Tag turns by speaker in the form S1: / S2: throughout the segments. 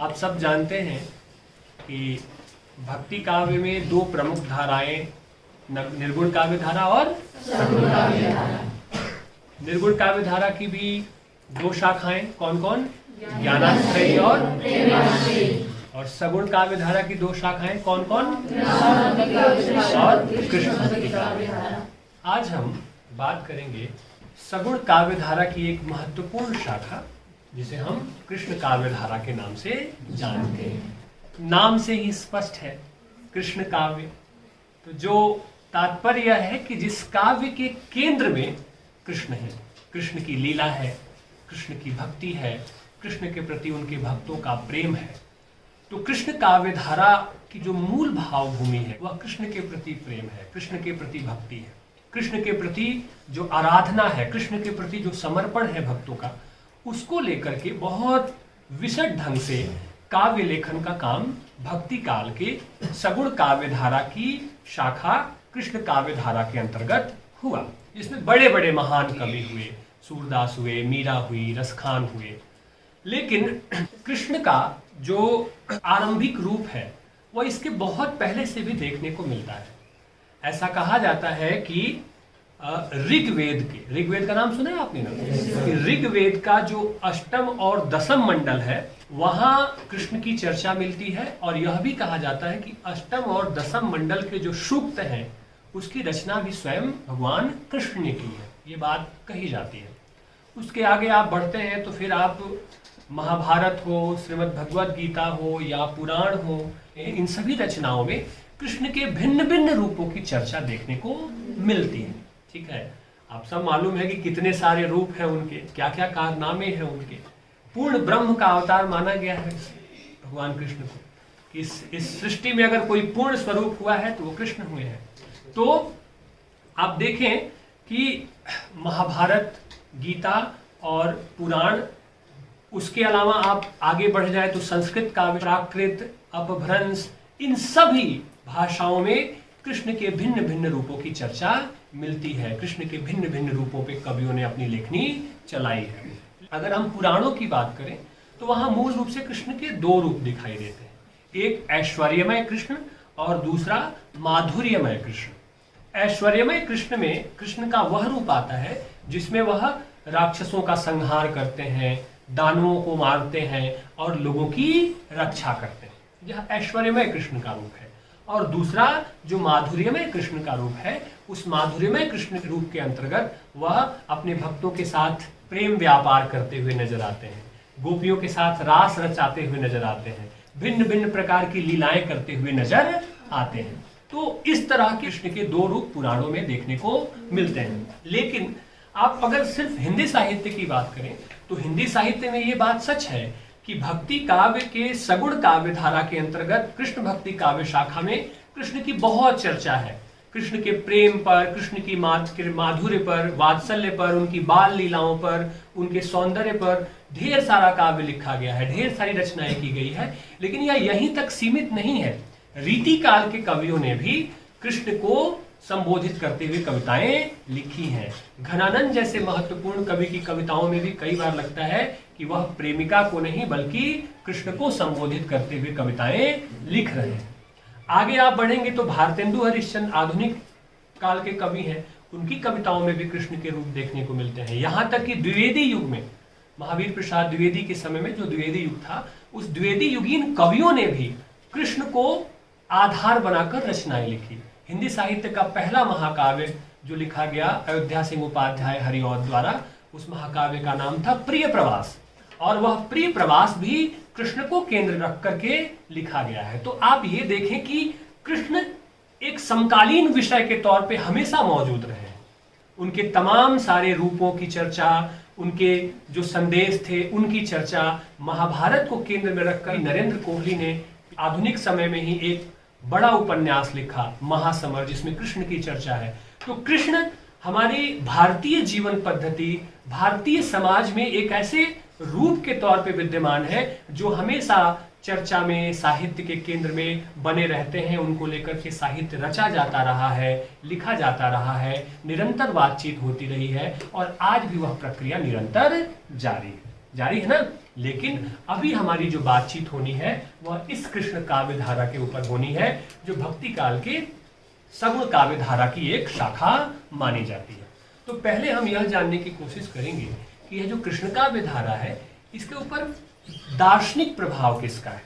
S1: आप सब जानते हैं कि भक्ति काव्य में दो प्रमुख धाराएं, निर्गुण काव्य धारा और सगुण काव्य धारा। निर्गुण काव्य धारा की भी दो शाखाएं कौन कौन? ज्ञानाश्रयी और सगुण काव्य धारा की दो शाखाएं कौन कौन? और कृष्ण भक्ति काव्य धारा। आज हम बात करेंगे सगुण काव्य धारा की एक महत्वपूर्ण शाखा जिसे हम कृष्ण काव्य धारा के नाम से जानते हैं। नाम से ही स्पष्ट है कृष्ण काव्य, तो जो तात्पर्य है कि जिस काव्य के केंद्र में कृष्ण है, कृष्ण की लीला है, कृष्ण की भक्ति है, कृष्ण के प्रति उनके भक्तों का प्रेम है। तो कृष्ण काव्य धारा की जो मूल भाव भूमि है वह कृष्ण के प्रति प्रेम है, कृष्ण के प्रति भक्ति है, कृष्ण के प्रति जो आराधना है, कृष्ण के प्रति जो समर्पण है भक्तों का, उसको लेकर के बहुत विशद ढंग से काव्य लेखन का काम भक्ति काल के सगुण काव्य धारा की शाखा कृष्ण काव्य धारा के अंतर्गत हुआ, जिसमें बड़े बड़े महान कवि हुए, सूरदास हुए, मीरा हुई, रसखान हुए। लेकिन कृष्ण का जो आरंभिक रूप है वह इसके बहुत पहले से भी देखने को मिलता है। ऐसा कहा जाता है कि ऋग्वेद का नाम सुना है आपने ना? कि ऋग्वेद का जो अष्टम और दशम मंडल है वहां कृष्ण की चर्चा मिलती है, और यह भी कहा जाता है कि अष्टम और दशम मंडल के जो सूक्त हैं उसकी रचना भी स्वयं भगवान कृष्ण ने की है, ये बात कही जाती है। उसके आगे आप बढ़ते हैं तो फिर आप महाभारत हो, श्रीमद् भगवद गीता हो या पुराण हो, इन सभी रचनाओं में कृष्ण के भिन्न भिन्न रूपों की चर्चा देखने को मिलती है। ठीक है, आप सब मालूम है कि कितने सारे रूप हैं उनके, क्या क्या कारनामे हैं उनके। पूर्ण ब्रह्म का अवतार माना गया है भगवान कृष्ण को। इस सृष्टि में अगर कोई पूर्ण स्वरूप हुआ है तो वो कृष्ण हुए हैं। तो आप देखें कि महाभारत, गीता और पुराण, उसके अलावा आप आगे बढ़ जाए तो संस्कृत काव्य, प्राकृत, अपभ्रंश, इन सभी भाषाओं में कृष्ण के भिन्न भिन्न रूपों की चर्चा मिलती है। कृष्ण के भिन्न भिन्न रूपों पे कवियों ने अपनी लेखनी चलाई है। अगर हम पुराणों की बात करें तो वहां मूल रूप से कृष्ण के दो रूप दिखाई देते हैं, एक ऐश्वर्यमय कृष्ण और दूसरा माधुर्यमय कृष्ण। ऐश्वर्यमय कृष्ण में कृष्ण का वह रूप आता है जिसमें वह राक्षसों का संहार करते हैं, दानवों को मारते हैं और लोगों की रक्षा करते हैं, यह ऐश्वर्यमय कृष्ण का रूप है। और दूसरा जो माधुर्यमय कृष्ण का रूप है, उस माधुर्यमय कृष्ण के रूप के अंतर्गत वह अपने भक्तों के साथ प्रेम व्यापार करते हुए नजर आते हैं, गोपियों के साथ रास रचाते हुए नजर आते हैं, भिन्न भिन्न प्रकार की लीलाएं करते हुए नजर आते हैं। तो इस तरह कृष्ण के दो रूप पुराणों में देखने को मिलते हैं। लेकिन आप अगर सिर्फ हिंदी साहित्य की बात करें तो हिंदी साहित्य में ये बात सच है कि भक्ति काव्य के सगुण काव्य धारा के अंतर्गत कृष्ण भक्ति काव्य शाखा में कृष्ण की बहुत चर्चा है। कृष्ण के प्रेम पर, कृष्ण की माधुर्य पर, वात्सल्य पर, उनकी बाल लीलाओं पर, उनके सौंदर्य पर ढेर सारा काव्य लिखा गया है, ढेर सारी रचनाएं की गई है। लेकिन यह यहीं तक सीमित नहीं है। रीति काल के कवियों ने भी कृष्ण को संबोधित करते हुए कविताएं लिखी हैं। घनानंद जैसे महत्वपूर्ण कवि की कविताओं में भी कई बार लगता है कि वह प्रेमिका को नहीं बल्कि कृष्ण को संबोधित करते हुए कविताएं लिख रहे हैं। आगे आप बढ़ेंगे तो भारतेंदु हरिश्चंद्र आधुनिक काल के कवि हैं, उनकी कविताओं में भी कृष्ण के रूप देखने को मिलते हैं। यहाँ तक कि द्विवेदी युग में, महावीर प्रसाद द्विवेदी के समय में जो द्विवेदी युग था, उस द्विवेदी युगीन कवियों ने भी कृष्ण को आधार बनाकर रचनाएं लिखी। हिंदी साहित्य का पहला महाकाव्य जो लिखा गया अयोध्या सिंह उपाध्याय हरिऔध द्वारा, उस महाकाव्य का नाम था प्रिय प्रवास, और वह प्रिय प्रवास भी कृष्ण को केंद्र रख करके लिखा गया है। तो आप ये देखें कि कृष्ण एक समकालीन विषय के तौर पे हमेशा मौजूद रहे हैं। उनके तमाम सारे रूपों की चर्चा, उनके जो संदेश थे उनकी चर्चा, महाभारत को केंद्र में रखकर नरेंद्र कोहली ने आधुनिक समय में ही एक बड़ा उपन्यास लिखा, महासमर, जिसमें कृष्ण की चर्चा है। तो कृष्ण हमारी भारतीय जीवन पद्धति, भारतीय समाज में एक ऐसे रूप के तौर पे विद्यमान है जो हमेशा चर्चा में, साहित्य के केंद्र में बने रहते हैं। उनको लेकर के साहित्य रचा जाता रहा है, लिखा जाता रहा है, निरंतर बातचीत होती रही है और आज भी वह प्रक्रिया निरंतर जारी है। जारी है ना। लेकिन अभी हमारी जो बातचीत होनी है वह इस कृष्ण काव्य धारा के ऊपर होनी है, जो भक्ति काल के सगुण काव्य धारा की एक शाखा मानी जाती है। तो पहले हम यह जानने की कोशिश करेंगे कि यह जो कृष्ण काव्य धारा है इसके ऊपर दार्शनिक प्रभाव किसका है,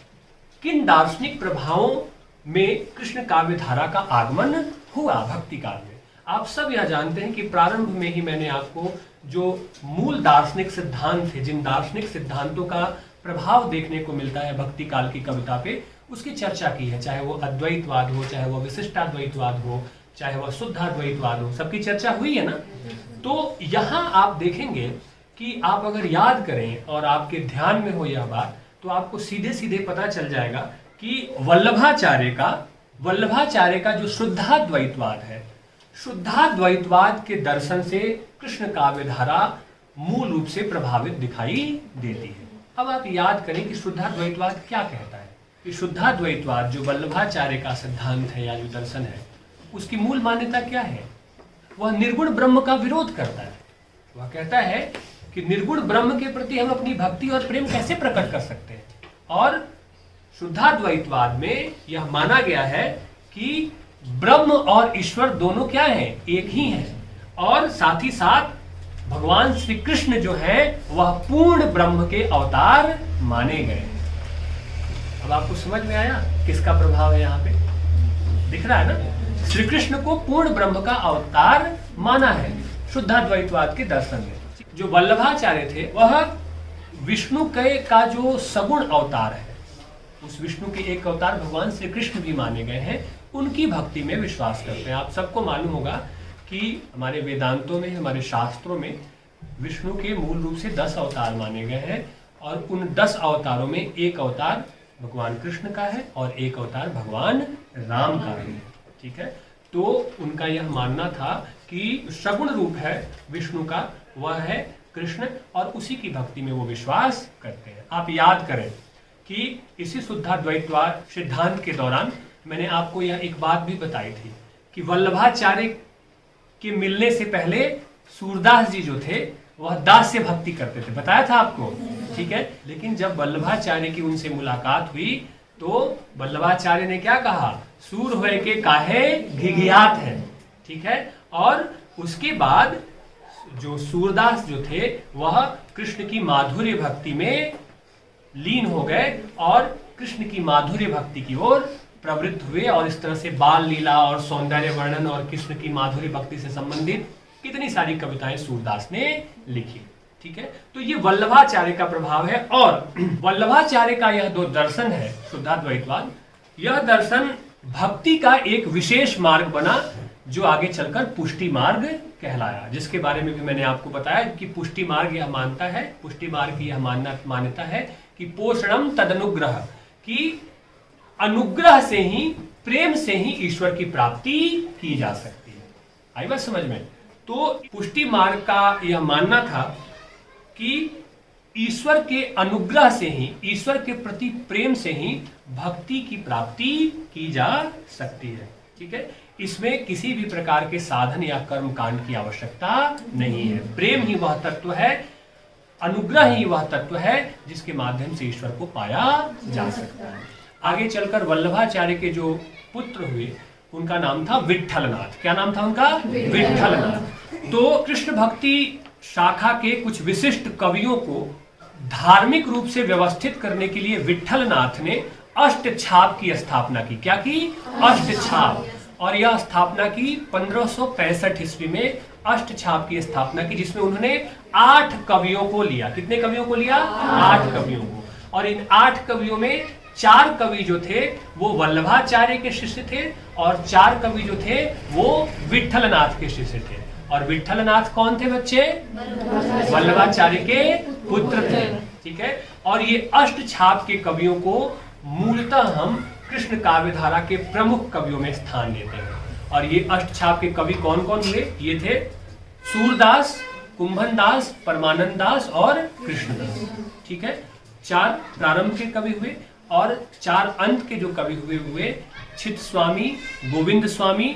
S1: किन दार्शनिक प्रभावों में कृष्ण काव्य धारा का आगमन हुआ भक्ति काल में। आप सब यह जानते हैं कि प्रारंभ में ही मैंने आपको जो मूल दार्शनिक सिद्धांत थे, जिन दार्शनिक सिद्धांतों का प्रभाव देखने को मिलता है भक्ति काल की कविता पे, उसकी चर्चा की है। चाहे वो अद्वैतवाद हो, चाहे वो विशिष्टाद्वैतवाद हो, चाहे वह शुद्धाद्वैतवाद हो, सबकी चर्चा हुई है ना। तो यहाँ आप देखेंगे कि आप अगर याद करें और आपके ध्यान में हो यह बात, तो आपको सीधे सीधे पता चल जाएगा कि वल्लभाचार्य का जो शुद्धाद्वैतवाद है, शुद्धाद्वैतवाद के दर्शन से कृष्ण काव्य धारा मूल रूप से प्रभावित दिखाई देती है। अब आप याद करें कि शुद्धाद्वैतवाद क्या कहता है। कि शुद्धाद्वैतवाद जो वल्लभाचार्य का सिद्धांत है या जो दर्शन है, उसकी मूल मान्यता क्या है। वह निर्गुण ब्रह्म का विरोध करता है। वह कहता है कि निर्गुण ब्रह्म के प्रति हम अपनी भक्ति और प्रेम कैसे प्रकट कर सकते हैं। और शुद्धाद्वैतवाद में यह माना गया है कि ब्रह्म और ईश्वर दोनों क्या हैं, एक ही हैं। और साथ ही साथ भगवान श्री कृष्ण जो है वह पूर्ण ब्रह्म के अवतार माने गए हैं। अब आपको समझ में आया किसका प्रभाव है, यहाँ पे दिख रहा है ना। श्री कृष्ण को पूर्ण ब्रह्म का अवतार माना है शुद्धाद्वैतवाद के दर्शन में। जो वल्लभाचार्य थे वह विष्णु का जो सगुण अवतार है, उस विष्णु के एक अवतार भगवान श्री कृष्ण भी माने गए हैं, उनकी भक्ति में विश्वास करते हैं। आप सबको मालूम होगा कि हमारे वेदांतों में, हमारे शास्त्रों में विष्णु के मूल रूप से 10 अवतार माने गए हैं। और उन 10 अवतारों में एक अवतार भगवान कृष्ण का है और एक अवतार भगवान राम का है। ठीक है, तो उनका यह मानना था कि सगुण रूप है विष्णु का, वह है कृष्ण, और उसी की भक्ति में वो विश्वास करते हैं। आप याद करें कि इसी शुद्धाद्वैतवाद सिद्धांत के दौरान मैंने आपको यह एक बात भी बताई थी कि वल्लभाचार्य के मिलने से पहले सूरदास जी जो थे वह दास से भक्ति करते थे, बताया था आपको। ठीक है, लेकिन जब वल्लभाचार्य की उनसे मुलाकात हुई तो वल्लभाचार्य ने क्या कहा, सूर हुए के काहे घिघियात है। ठीक है, और उसके बाद जो सूरदास जो थे वह कृष्ण की माधुर्य भक्ति में लीन हो गए और कृष्ण की माधुर्य भक्ति की ओर प्रवृत्त हुए। और इस तरह से बाल लीला और सौंदर्य वर्णन और कृष्ण की माधुर्य भक्ति से संबंधित कितनी सारी कविताएं सूरदास ने लिखी। ठीक है, तो ये वल्लभाचार्य का प्रभाव है। और वल्लभाचार्य का यह दो दर्शन है शुद्धाद्वैतवाद, यह दर्शन भक्ति का एक विशेष मार्ग बना जो आगे चलकर पुष्टि मार्ग कहलाया, जिसके बारे में भी मैंने आपको बताया कि पुष्टि मार्ग यह मानता है, पुष्टि मार्ग की यह मान्यता है कि पोषणम तदनुग्रह, कि अनुग्रह से ही, प्रेम से ही ईश्वर की प्राप्ति की जा सकती है। आई बात समझ में। तो पुष्टि मार्ग का यह मानना था कि ईश्वर के अनुग्रह से ही, ईश्वर के प्रति प्रेम से ही भक्ति की प्राप्ति की जा सकती है। ठीक है, इसमें किसी भी प्रकार के साधन या कर्म कांड की आवश्यकता नहीं है। प्रेम ही वह तत्व है, अनुग्रह ही वह तत्व है जिसके माध्यम से ईश्वर को पाया जा सकता है। आगे चलकर वल्लभाचार्य के जो पुत्र हुए उनका नाम था विट्ठलनाथ। क्या नाम था उनका? विट्ठलनाथ। तो कृष्ण भक्ति शाखा के कुछ विशिष्ट कवियों को धार्मिक रूप से व्यवस्थित करने के लिए विट्ठलनाथ ने अष्टछाप की स्थापना की। क्या की? अष्टछाप। और यह स्थापना की 1565 ईस्वी में अष्टछाप की स्थापना की, जिसमें उन्होंने 8 कवियों को लिया। कितने कवियों को लिया? 8 कवियों को। और इन 8 कवियों में 4 कवि जो थे वो वल्लभाचार्य के शिष्य थे और 4 कवि जो थे वो विट्ठलनाथ के शिष्य थे। और विट्ठलनाथ कौन थे बच्चे? वल्लभाचार्य के पुत्र थे। ठीक है, और ये अष्टछाप के कवियों को मूलतः हम कृष्ण काव्य धारा के प्रमुख कवियों में स्थान देते हैं। और ये अष्टछाप के कवि कौन कौन हुए? ये थे सूरदास, कुंभनदास, परमानंद दास और कृष्णदास। ठीक है, 4 प्रारंभ के कवि हुए और 4 अंत के जो कवि हुए चित स्वामी, गोविंद स्वामी,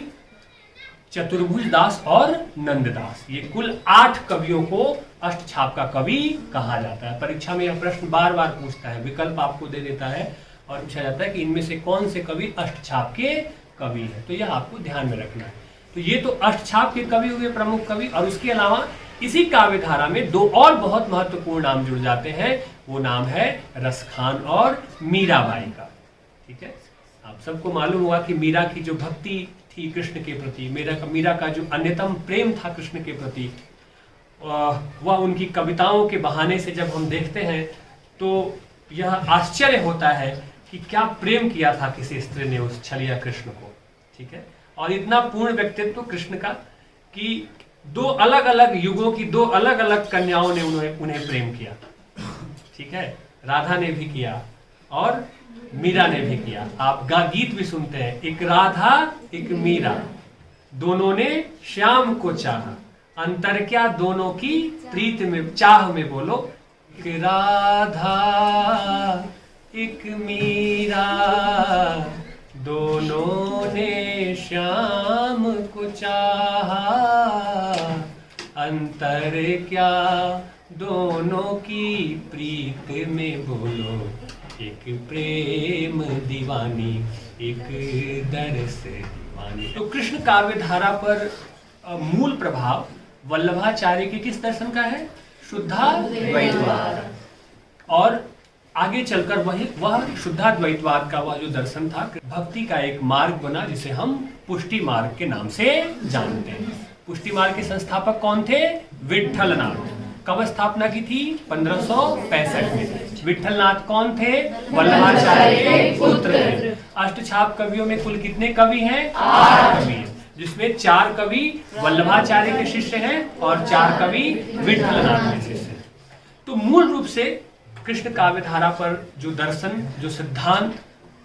S1: चतुर्भुज दास और नंददास। ये कुल 8 कवियों को अष्टछाप का कवि कहा जाता है। परीक्षा में यह प्रश्न बार बार पूछता है, विकल्प आपको दे देता है और पूछा जाता है कि इनमें से कौन से कवि अष्टछाप के कवि है। तो यह आपको ध्यान में रखना है। तो ये तो अष्टछाप के कवि हुए, प्रमुख कवि। और उसके अलावा इसी काव्य धारा में दो और बहुत महत्वपूर्ण नाम जुड़ जाते हैं। वो नाम है रसखान और मीराबाई का। ठीक है, आप सबको मालूम हुआ कि मीरा की जो भक्ति थी कृष्ण के प्रति, मीरा का जो अन्यतम प्रेम था कृष्ण के प्रति, वह उनकी कविताओं के बहाने से जब हम देखते हैं तो यह आश्चर्य होता है कि क्या प्रेम किया था किसी स्त्री ने उस छलिया कृष्ण को। ठीक है, और इतना पूर्ण व्यक्तित्व कृष्ण का कि दो अलग अलग युगों की दो अलग अलग कन्याओं ने उन्हें प्रेम किया। ठीक है, राधा ने भी किया और मीरा ने भी किया। आप गीत भी सुनते हैं, एक राधा एक मीरा, दोनों ने श्याम को चाहा, अंतर क्या दोनों की प्रीत में, चाह में बोलो। कि राधा एक मीरा, दोनों ने श्याम को चाहा, अंतर क्या दोनों की प्रीत में बोलो। एक प्रेम दीवानी, एक दरस दीवानी। तो कृष्ण काव्य धारा पर मूल प्रभाव वल्लभाचार्य के किस दर्शन का है? शुद्धाद्वैतवाद। और आगे चलकर वह शुद्धाद्वैतवाद का वह जो दर्शन था भक्ति का एक मार्ग बना, जिसे हम पुष्टि मार्ग के नाम से जानते हैं। पुष्टि मार्ग के संस्थापक कौन थे? विट्ठलनाथ। कब स्थापना की थी? 1565 में। विट्ठलनाथ कौन थे? वल्लभाचार्य के पुत्र थे। अष्टछाप कवियों में कुल कितने कवि हैं? 8 कवि, जिसमें 4 कवि वल्लभाचार्य के शिष्य हैं और 4 कवि विट्ठलनाथ के शिष्य हैं। तो मूल रूप से कृष्ण काव्य धारा पर जो दर्शन, जो सिद्धांत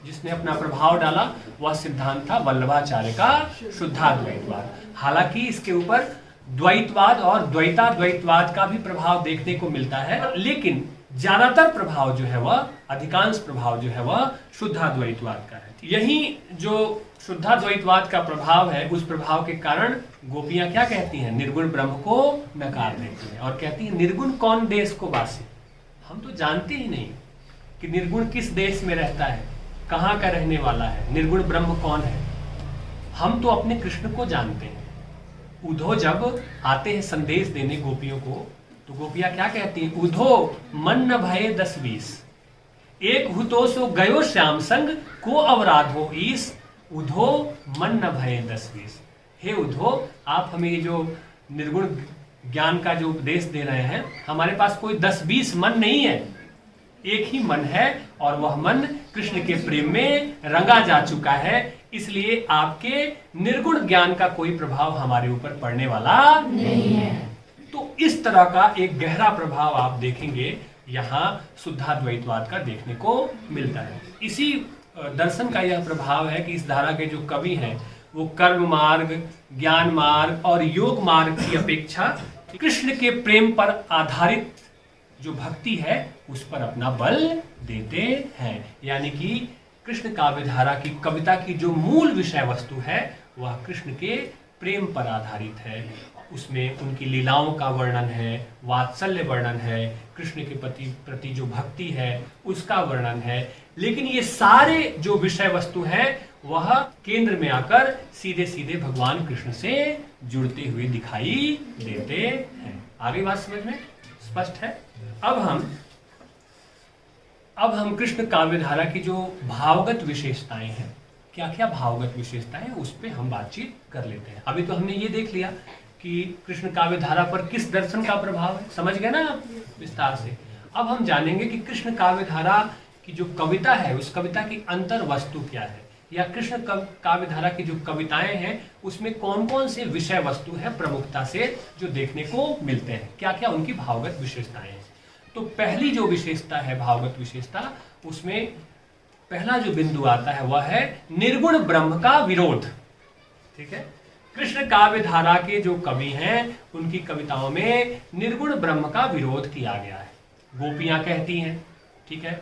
S1: जिसने अपना प्रभाव डाला, वह सिद्धांत था वल्लभाचार्य का शुद्धाद्वैतवाद। हालांकि इसके ऊपर द्वैतवाद और द्वैताद्वैतवाद का भी प्रभाव देखने को मिलता है, लेकिन ज्यादातर प्रभाव जो है वह, अधिकांश प्रभाव जो है वह शुद्धाद्वैतवाद का है। यही जो शुद्धाद्वैतवाद का प्रभाव है, उस प्रभाव के कारण गोपियां क्या कहती हैं? निर्गुण ब्रह्म को नकार देती हैं और कहती हैं निर्गुण कौन देश को वासी। हम तो जानते ही नहीं कि निर्गुण किस देश में रहता है, कहाँ का रहने वाला है, निर्गुण ब्रह्म कौन है। हम तो अपने कृष्ण को जानते हैं। उद्धव जब आते हैं संदेश देने गोपियों को, तो गोपियां क्या कहती हैं? उद्धव मन न भये 10-20, एक हुतो सो गयो श्याम संग, को अवराधो ईस। उद्धव मन न भये 10-20। हे उद्धव, आप हमें जो निर्गुण ज्ञान का जो उपदेश दे रहे हैं, हमारे पास कोई 10-20 मन नहीं है, एक ही मन है, और वह मन कृष्ण के प्रेम में रंगा जा चुका है। इसलिए आपके निर्गुण ज्ञान का कोई प्रभाव हमारे ऊपर पड़ने वाला नहीं है। तो इस तरह का एक गहरा प्रभाव आप देखेंगे यहाँ शुद्धाद्वैतवाद का देखने को मिलता है। इसी दर्शन का यह प्रभाव है कि इस धारा के जो कवि हैं वो कर्म मार्ग, ज्ञान मार्ग और योग मार्ग की अपेक्षा कृष्ण के प्रेम पर आधारित जो भक्ति है उस पर अपना बल देते हैं। यानी कि कृष्ण काव्य धारा की कविता की जो मूल विषय वस्तु है वह कृष्ण के प्रेम पर आधारित है। उसमें उनकी लीलाओं का वर्णन है, वात्सल्य वर्णन है, कृष्ण के प्रति जो भक्ति है उसका वर्णन है। लेकिन ये सारे जो विषय वस्तु है वह केंद्र में आकर सीधे सीधे भगवान कृष्ण से जुड़ते हुए दिखाई देते हैं। आगे बात समझ में स्पष्ट है। अब हम कृष्ण काव्य धारा की जो भावगत विशेषताएं हैं, क्या क्या भावगत विशेषताएं, उस पर हम बातचीत कर लेते हैं। अभी तो हमने ये देख लिया कि कृष्ण काव्य धारा पर किस दर्शन का प्रभाव है, समझ गए ना आप विस्तार से। अब हम जानेंगे कि कृष्ण काव्य धारा की जो कविता है उस कविता की अंतर वस्तु क्या है, या कृष्ण काव्य धारा की जो कविताएं हैं उसमें कौन कौन से विषय वस्तु है प्रमुखता से जो देखने को मिलते हैं, क्या क्या उनकी भावगत विशेषताएं हैं। तो पहली जो विशेषता है भावगत विशेषता, उसमें पहला जो बिंदु आता है वह है निर्गुण ब्रह्म का विरोध। ठीक है, कृष्ण काव्य धारा के जो कवि हैं उनकी कविताओं में निर्गुण ब्रह्म का विरोध किया गया है। गोपियां कहती हैं, ठीक है,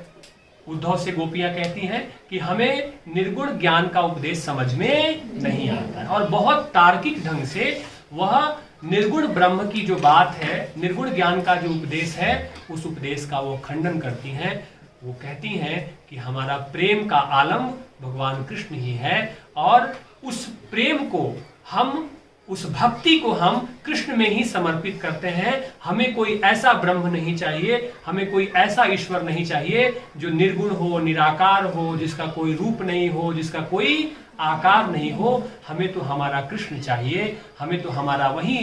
S1: उद्धव से गोपियां कहती हैं कि हमें निर्गुण ज्ञान का उपदेश समझ में नहीं आता है, और बहुत तार्किक ढंग से वह निर्गुण ब्रह्म की जो बात है, निर्गुण ज्ञान का जो उपदेश है, उस उपदेश का वो खंडन करती हैं। वो कहती हैं कि हमारा प्रेम का आलम भगवान कृष्ण ही है और उस प्रेम को हम, उस भक्ति को हम कृष्ण में ही समर्पित करते हैं। हमें कोई ऐसा ब्रह्म नहीं चाहिए, हमें कोई ऐसा ईश्वर नहीं चाहिए जो निर्गुण हो, निराकार हो, जिसका कोई रूप नहीं हो, जिसका कोई आकार नहीं हो। हमें तो हमारा कृष्ण चाहिए, हमें तो हमारा वही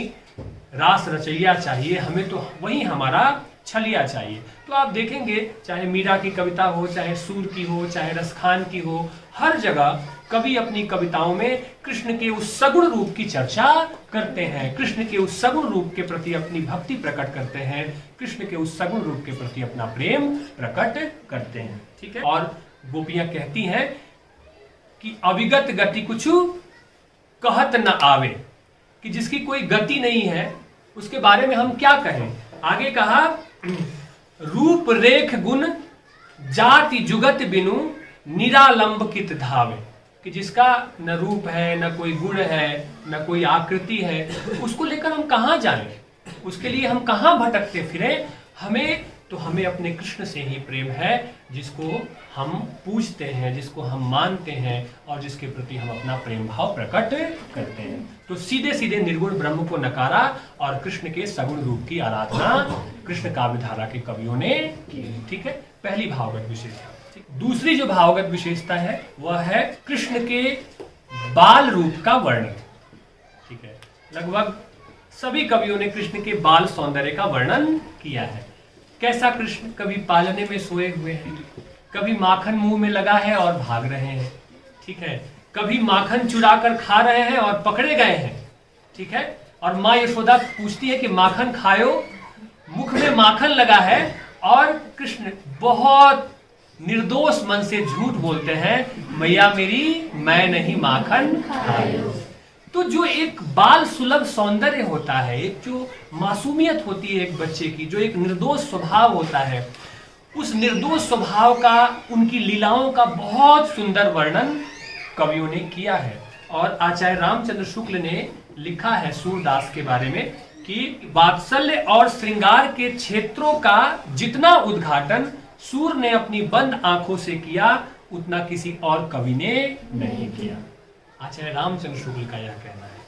S1: रास रचैया चाहिए, हमें तो वही हमारा छलिया चाहिए। तो आप देखेंगे चाहे मीरा की कविता हो, चाहे सूर की हो, चाहे रसखान की हो, हर जगह कवि अपनी कविताओं में कृष्ण के उस सगुण रूप की चर्चा करते हैं, कृष्ण के उस सगुण रूप के प्रति अपनी भक्ति प्रकट करते हैं, कृष्ण के उस सगुण रूप के प्रति अपना प्रेम प्रकट करते हैं। ठीक है। और गोपियां कहती हैं कि अविगत गति कुछ कहत न आवे, कि जिसकी कोई गति नहीं है उसके बारे में हम क्या कहें। आगे कहा रूप रेख गुण जाति जुगत बिनु निरालंब कित धावे, कि जिसका न रूप है, न कोई गुण है, न कोई आकृति है, उसको लेकर हम कहां जाएं, उसके लिए हम कहां भटकते फिरें। हमें अपने कृष्ण से ही प्रेम है, जिसको हम पूजते हैं, जिसको हम मानते हैं और जिसके प्रति हम अपना प्रेम भाव प्रकट करते हैं। तो सीधे सीधे निर्गुण ब्रह्म को नकारा और कृष्ण के सगुण रूप की आराधना कृष्ण काव्यधारा के कवियों ने की। ठीक है, पहली भावगत विशेषता। दूसरी जो भावगत विशेषता है वह है कृष्ण के बाल रूप का वर्णन। ठीक है, लगभग सभी कवियों ने कृष्ण के बाल सौंदर्य का वर्णन किया है। कैसा कृष्ण, कभी पालने में सोए हुए हैं, कभी माखन मुंह में लगा है और भाग रहे हैं। ठीक है, कभी माखन चुरा कर खा रहे हैं और पकड़े गए हैं। ठीक है, और माँ यशोदा पूछती है कि माखन खायो, मुख में माखन लगा है और कृष्ण बहुत निर्दोष मन से झूठ बोलते हैं, मैया मेरी मैं नहीं माखन खायो। तो जो एक बाल सुलभ सौंदर्य होता है, एक जो मासूमियत होती है एक बच्चे की, जो एक निर्दोष स्वभाव होता है, उस निर्दोष स्वभाव का, उनकी लीलाओं का बहुत सुंदर वर्णन कवियों ने किया है। और आचार्य रामचंद्र शुक्ल ने लिखा है सूरदास के बारे में कि वात्सल्य और श्रृंगार के क्षेत्रों का जितना उद्घाटन सूर ने अपनी बंद आंखों से किया, उतना किसी और कवि ने नहीं किया। आचार्य रामचंद्र शुक्ल का यह कहना है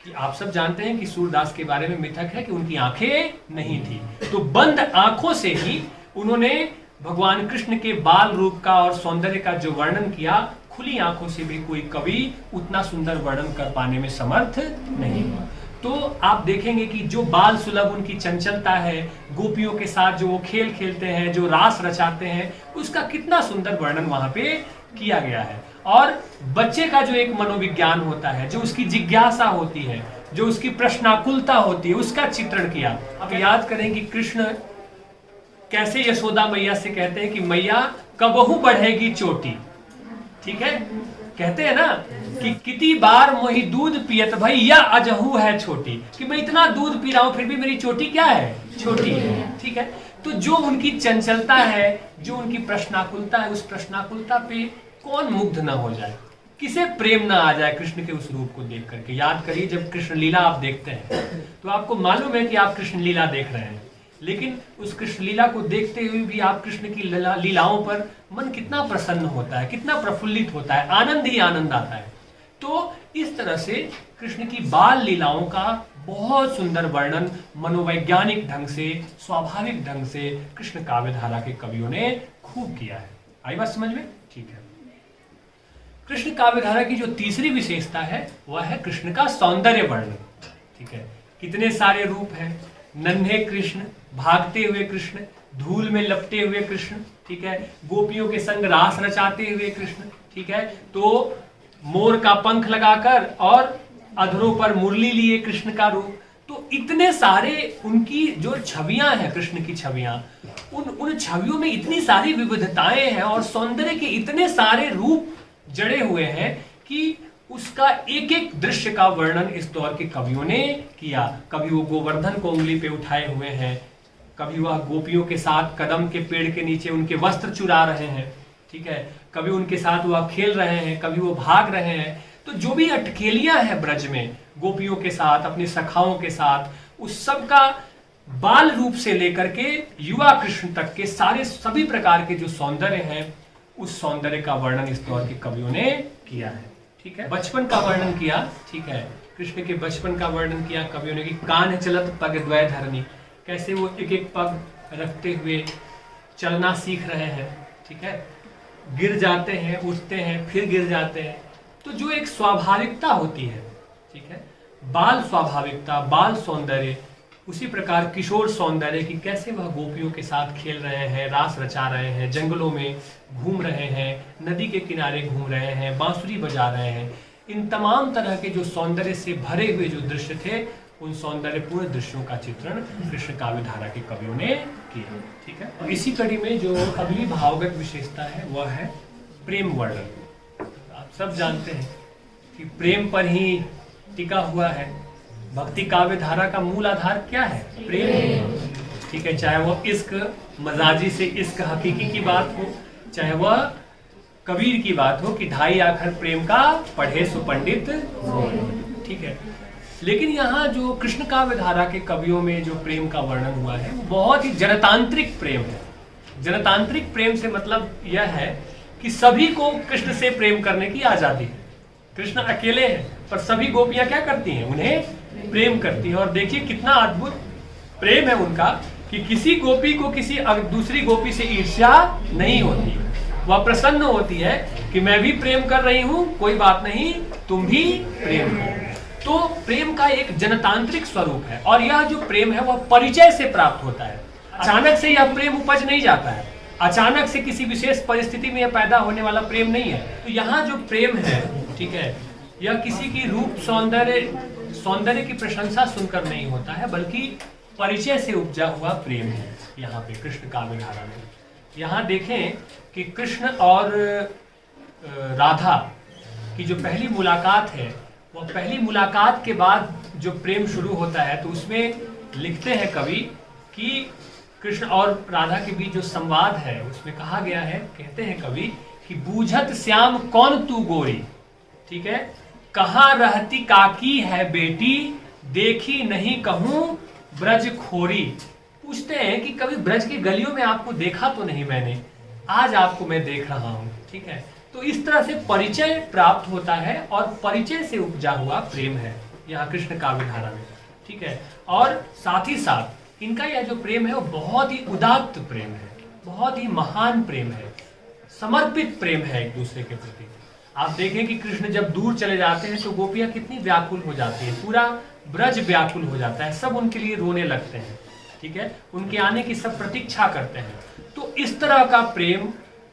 S1: कि आप सब जानते हैं कि सूरदास के बारे में मिथक है कि उनकी आंखें नहीं थी, तो बंद आंखों से ही उन्होंने भगवान कृष्ण के बाल रूप का और सौंदर्य का जो वर्णन किया, खुली आंखों से भी कोई कवि उतना सुंदर वर्णन कर पाने में समर्थ नहीं हुआ। तो आप देखेंगे कि जो बाल सुलभ उनकी चंचलता है, गोपियों के साथ जो वो खेल खेलते हैं, जो रास रचाते हैं, उसका कितना सुंदर वर्णन वहां पे किया गया है। और बच्चे का जो एक मनोविज्ञान होता है, जो उसकी जिज्ञासा होती है, जो उसकी प्रश्नाकुलता होती है, उसका चित्रण किया। आप याद करें कि कृष्ण कैसे यशोदा मैया से कहते हैं कि मैया कबहू बढ़ेगी चोटी। ठीक है, कहते हैं ना कि कितनी बार मोही दूध पियत भाई या अजहू है छोटी, कि मैं इतना दूध पी रहा हूं फिर भी मेरी चोटी क्या है, छोटी है। ठीक है, तो जो उनकी चंचलता है, जो उनकी प्रश्नाकुलता है, उस प्रश्नाकुलता पे कौन मुग्ध ना हो जाए, किसे प्रेम ना आ जाए कृष्ण के उस रूप को देख करके। याद करिए, जब कृष्ण लीला आप देखते हैं तो आपको मालूम है कि आप कृष्ण लीला देख रहे हैं, लेकिन उस कृष्ण लीला को देखते हुए भी आप कृष्ण की लीलाओं पर मन कितना प्रसन्न होता है, कितना प्रफुल्लित होता है, आनंद ही आनंद आता है। तो इस तरह से कृष्ण की बाल लीलाओं का बहुत सुंदर वर्णन मनोवैज्ञानिक ढंग से, स्वाभाविक ढंग से कृष्ण काव्यधारा के कवियों ने खूब किया है। आई बात समझ में? ठीक है। कृष्ण काव्यधारा की जो तीसरी विशेषता है वह है कृष्ण का सौंदर्य वर्णन। ठीक है, कितने सारे रूप हैं, नन्हे कृष्ण, भागते हुए कृष्ण, धूल में लपटे हुए कृष्ण, ठीक है, गोपियों के संग रास रचाते हुए कृष्ण, ठीक है, तो मोर का पंख लगाकर और अधरों पर मुरली लिए कृष्ण का रूप। तो इतने सारे उनकी जो छवियां हैं, कृष्ण की छवियां, उन छवियों में इतनी सारी विविधताएं हैं और सौंदर्य के इतने सारे रूप जड़े हुए हैं कि उसका एक एक दृश्य का वर्णन इस दौर के कवियों ने किया। कभी वो गोवर्धन को उंगली पे उठाए हुए हैं, कभी वह गोपियों के साथ कदम के पेड़ के नीचे उनके वस्त्र चुरा रहे हैं, ठीक है, कभी उनके साथ वह खेल रहे हैं, कभी वो भाग रहे हैं। तो तो जो भी अटकेलियां हैं ब्रज में गोपियों के साथ, अपनी सखाओं के साथ, उस सब का बाल रूप से लेकर के युवा कृष्ण तक के सभी प्रकार के जो सौंदर्य हैं, उस सौंदर्य का वर्णन इस दौर के कवियों ने किया है। ठीक है, बचपन का वर्णन किया। ठीक है, कृष्ण के बचपन का वर्णन किया कवियों ने कि कान चलत पग द्वय धरनी, कैसे वो एक एक पग रखते हुए चलना सीख रहे हैं। ठीक है, गिर जाते हैं, उठते हैं, फिर गिर जाते हैं। तो जो एक स्वाभाविकता होती है, ठीक है, बाल स्वाभाविकता, बाल सौंदर्य, उसी प्रकार किशोर सौंदर्य की कैसे वह गोपियों के साथ खेल रहे हैं, रास रचा रहे हैं, जंगलों में घूम रहे हैं, नदी के किनारे घूम रहे हैं, बांसुरी बजा रहे हैं, इन तमाम तरह के जो सौंदर्य से भरे हुए जो दृश्य थे, उन सौंदर्यपूर्ण दृश्यों का चित्रण कृष्ण काव्य धारा के कवियों ने किया। ठीक है, और इसी कड़ी में जो अगली भावगत विशेषता है वह है प्रेम वर्णन। आप सब जानते हैं कि प्रेम पर ही टिका हुआ है। भक्ति काव्य धारा का मूल आधार क्या है? प्रेम। ठीक है, चाहे वो इश्क मजाजी से इश्क हकीकी की बात हो, चाहे वह कबीर की बात हो कि ढाई आखर प्रेम का पढ़े सो पंडित हो। ठीक है, लेकिन यहाँ जो कृष्ण काव्य धारा के कवियों में जो प्रेम का वर्णन हुआ है वो बहुत ही जनतांत्रिक प्रेम है। जनतांत्रिक प्रेम से मतलब यह है कि सभी को कृष्ण से प्रेम करने की आजादी है। कृष्ण अकेले हैं पर सभी गोपियां क्या करती हैं? उन्हें प्रेम करती हैं। और देखिए कितना अद्भुत प्रेम है उनका कि किसी गोपी को किसी दूसरी गोपी से ईर्ष्या नहीं होती। वह प्रसन्न होती है कि मैं भी प्रेम कर रही हूं, कोई बात नहीं, तुम भी प्रेम करो। तो प्रेम का एक जनतांत्रिक स्वरूप है और यह जो प्रेम है वह परिचय से प्राप्त होता है। अचानक से यह प्रेम उपज नहीं जाता है, अचानक से किसी विशेष परिस्थिति में यह पैदा होने वाला प्रेम नहीं है। तो यहाँ जो प्रेम है, ठीक है, यह किसी की रूप सौंदर्य की प्रशंसा सुनकर नहीं होता है, बल्कि परिचय से उपजा हुआ प्रेम है। यहाँ पे कृष्ण काव्य धारा में यहाँ देखें कि कृष्ण और राधा की जो पहली मुलाकात है, वह पहली मुलाकात के बाद जो प्रेम शुरू होता है, तो उसमें लिखते हैं कवि कि कृष्ण और राधा के बीच जो संवाद है उसमें कहा गया है, कहते हैं कवि कि बूझत श्याम कौन तू गोरी, ठीक है, कहाँ रहती काकी है बेटी, देखी नहीं कहूं ब्रज खोरी। पूछते हैं कि कभी ब्रज की गलियों में आपको देखा तो नहीं मैंने, आज आपको मैं देख रहा हूं। ठीक है, तो इस तरह से परिचय प्राप्त होता है और परिचय से उपजा हुआ प्रेम है यहाँ कृष्ण काव्य धारा में। ठीक है, और साथ ही साथ इनका यह जो प्रेम है वो बहुत ही उदात्त प्रेम है, बहुत ही महान प्रेम है, समर्पित प्रेम है एक दूसरे के प्रति। आप देखें कि कृष्ण जब दूर चले जाते हैं तो गोपियां कितनी व्याकुल हो जाती है, पूरा ब्रज व्याकुल हो जाता है, सब उनके लिए रोने लगते हैं। ठीक है, उनके आने की सब प्रतीक्षा करते हैं। तो इस तरह का प्रेम,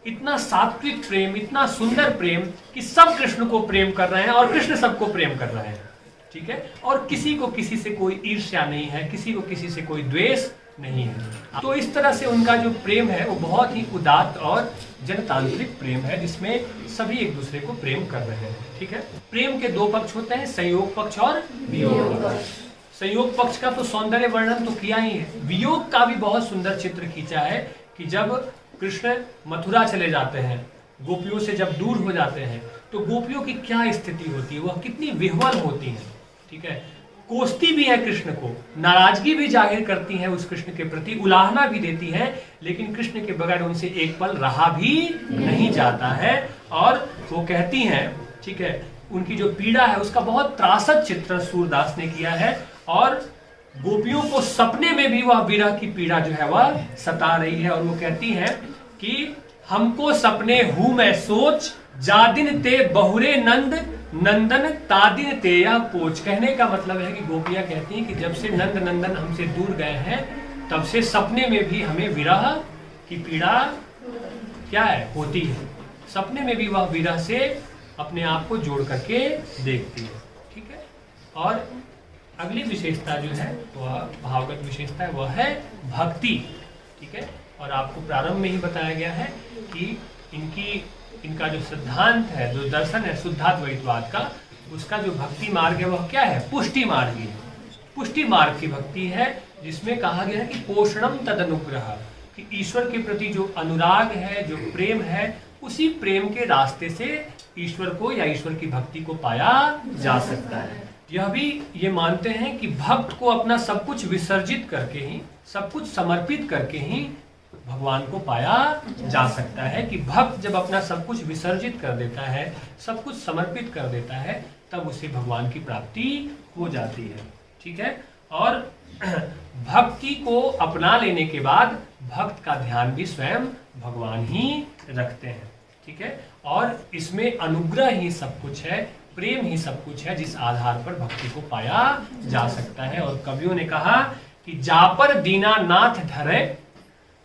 S1: इतना सात्विक प्रेम, इतना सुंदर प्रेम कि सब कृष्ण को प्रेम कर रहे हैं और कृष्ण सबको प्रेम कर रहे हैं। ठीक है, और किसी को किसी से कोई ईर्ष्या नहीं है, किसी को किसी से कोई द्वेष नहीं है। तो इस तरह से उनका जो प्रेम है वो बहुत ही उदात्त और जनतांत्रिक प्रेम है, जिसमें सभी एक दूसरे को प्रेम कर रहे हैं। ठीक है, प्रेम के दो पक्ष होते हैं, संयोग पक्ष और वियोग पक्ष। संयोग पक्ष का तो सौंदर्य वर्णन तो किया ही है, वियोग का भी बहुत सुंदर चित्र खींचा है कि जब कृष्ण मथुरा चले जाते हैं, गोपियों से जब दूर हो जाते हैं, तो गोपियों की क्या स्थिति होती है, वह कितनी विह्वल होती है। ठीक है, कोसती भी है कृष्ण को, नाराजगी भी जाहिर करती है उस कृष्ण के प्रति, उलाहना भी देती है, लेकिन कृष्ण के बगैर उनसे एक पल रहा भी नहीं जाता है। और वो कहती हैं, ठीक है, उनकी जो पीड़ा है उसका बहुत त्रासद चित्रण सूरदास ने किया है, और गोपियों को सपने में भी वह विरह की पीड़ा जो है वह सता रही है। और वो कहती है कि हमको सपने हूं मैं सोच, जादिन ते बहुरे नंद, नंदन तादिन ते या पोच। कहने का मतलब है कि गोपियां कहती हैं कि जब से नंद नंदन हमसे दूर गए हैं, तब से सपने में भी हमें विरह की पीड़ा क्या है, होती है। सपने में भी वह विरह से अपने आप को जोड़ करके देखती है। ठीक है, और अगली विशेषता जो है वह भावगत विशेषता है, वह है भक्ति। ठीक है, और आपको प्रारंभ में ही बताया गया है कि इनका जो सिद्धांत है, जो दर्शन है शुद्धाद्वैतवाद का, उसका जो भक्ति मार्ग है वह क्या है, पुष्टि मार्ग है। पुष्टि मार्ग की भक्ति है, जिसमें कहा गया है कि पोषणम तद अनुग्रह, कि ईश्वर के प्रति जो अनुराग है, जो प्रेम है, उसी प्रेम के रास्ते से ईश्वर को या ईश्वर की भक्ति को पाया जा सकता है। यह भी ये मानते हैं कि भक्त को अपना सब कुछ विसर्जित करके ही, सब कुछ समर्पित करके ही भगवान को पाया जा सकता है। कि भक्त जब अपना सब कुछ विसर्जित कर देता है, सब कुछ समर्पित कर देता है, तब उसे भगवान की प्राप्ति हो जाती है। ठीक है। और भक्ति को अपना लेने के बाद भक्त का ध्यान भी स्वयं भगवान ही रखते हैं। ठीक है। और इसमें अनुग्रह ही सब कुछ है, प्रेम ही सब कुछ है, जिस आधार पर भक्ति को पाया जा सकता है। और कवियों ने कहा कि जापर दीनानाथ धरे,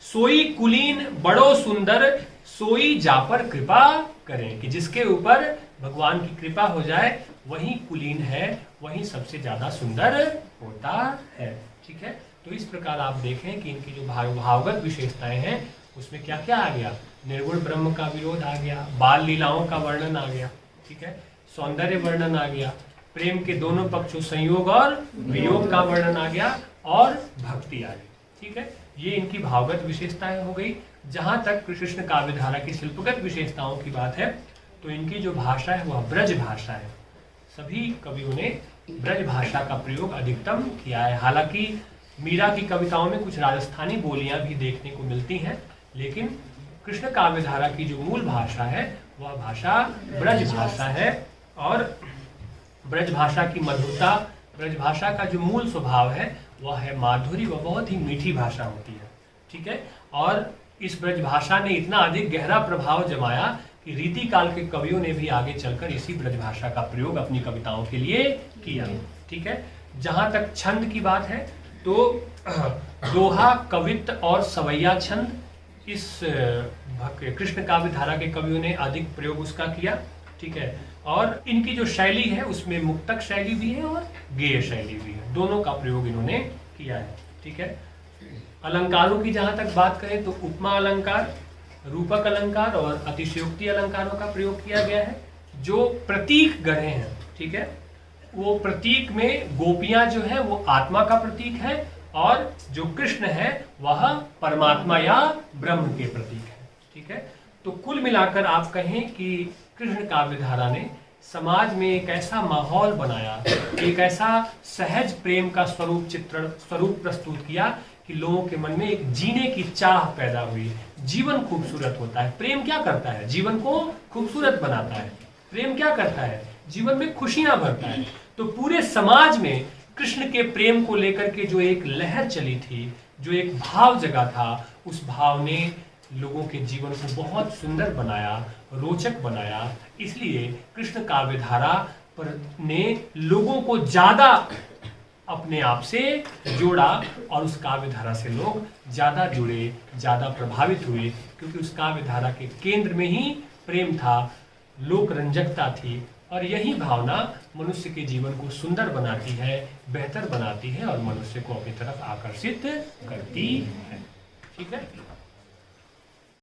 S1: सोई कुलीन बड़ो सुंदर, सोई जापर कृपा करें। कि जिसके ऊपर भगवान की कृपा हो जाए वही कुलीन है, वही सबसे ज्यादा सुंदर होता है। ठीक है। तो इस प्रकार आप देखें कि इनकी जो भावगत विशेषताएं हैं उसमें क्या क्या आ गया। निर्गुण ब्रह्म का विरोध आ गया, बाल लीलाओं का वर्णन आ गया। ठीक है। सौंदर्य वर्णन आ गया, प्रेम के दोनों पक्षों संयोग और वियोग का वर्णन आ गया, और भक्ति आ गई। ठीक है। ये इनकी भावगत विशेषताएं हो गई। जहां तक कृष्ण काव्यधारा की शिल्पगत विशेषताओं की बात है तो इनकी जो भाषा है वह ब्रज भाषा है। सभी कवियों ने ब्रज भाषा का प्रयोग अधिकतम किया है। हालांकि मीरा की कविताओं में कुछ राजस्थानी बोलियां भी देखने को मिलती हैं, लेकिन कृष्ण काव्यधारा की जो मूल भाषा है वह भाषा ब्रज भाषा है। और ब्रज भाषा की मधुरता, ब्रज भाषा का जो मूल स्वभाव है वह है माधुरी, वह बहुत ही मीठी भाषा होती है। ठीक है। और इस ब्रज भाषा ने इतना अधिक गहरा प्रभाव जमाया कि रीति काल के कवियों ने भी आगे चलकर इसी ब्रज भाषा का प्रयोग अपनी कविताओं के लिए किया। ठीक है। जहां तक छंद की बात है तो दोहा, कवित्त और सवैया छंद, इस कृष्ण काव्य धारा के कवियों ने अधिक प्रयोग उसका किया। ठीक है। और इनकी जो शैली है उसमें मुक्तक शैली भी है और गेय शैली भी है, दोनों का प्रयोग इन्होंने किया है। ठीक है। अलंकारों की जहां तक बात करें तो उपमा अलंकार, रूपक अलंकार और अतिशयोक्ति अलंकारों का प्रयोग किया गया है। जो प्रतीक गढ़े हैं, ठीक है, वो प्रतीक में गोपियां जो है वो आत्मा का प्रतीक है, और जो कृष्ण है वह परमात्मा या ब्रह्म के प्रतीक है। ठीक है। तो कुल मिलाकर आप कहें कि कृष्ण काव्यधारा ने समाज में एक ऐसा माहौल बनाया, एक ऐसा सहज प्रेम का स्वरूप प्रस्तुत किया कि लोगों के मन में एक जीने की चाह पैदा हुई। जीवन खूबसूरत होता है। प्रेम क्या करता है? जीवन को खूबसूरत बनाता है। प्रेम क्या करता है? जीवन में खुशियां भरता है। तो पूरे समाज में कृष्ण के प्रेम को लेकर के जो एक लहर चली थी, जो एक भाव जगा था, उस भाव ने लोगों के जीवन को बहुत सुंदर बनाया, रोचक बनाया। इसलिए कृष्ण काव्यधारा पर ने लोगों को ज्यादा अपने आप से जोड़ा, और उस काव्यधारा से लोग ज्यादा जुड़े, ज्यादा प्रभावित हुए, क्योंकि उस काव्यधारा के केंद्र में ही प्रेम था, लोक रंजकता थी। और यही भावना मनुष्य के जीवन को सुंदर बनाती है, बेहतर बनाती है और मनुष्य को अपनी तरफ आकर्षित करती है। ठीक है।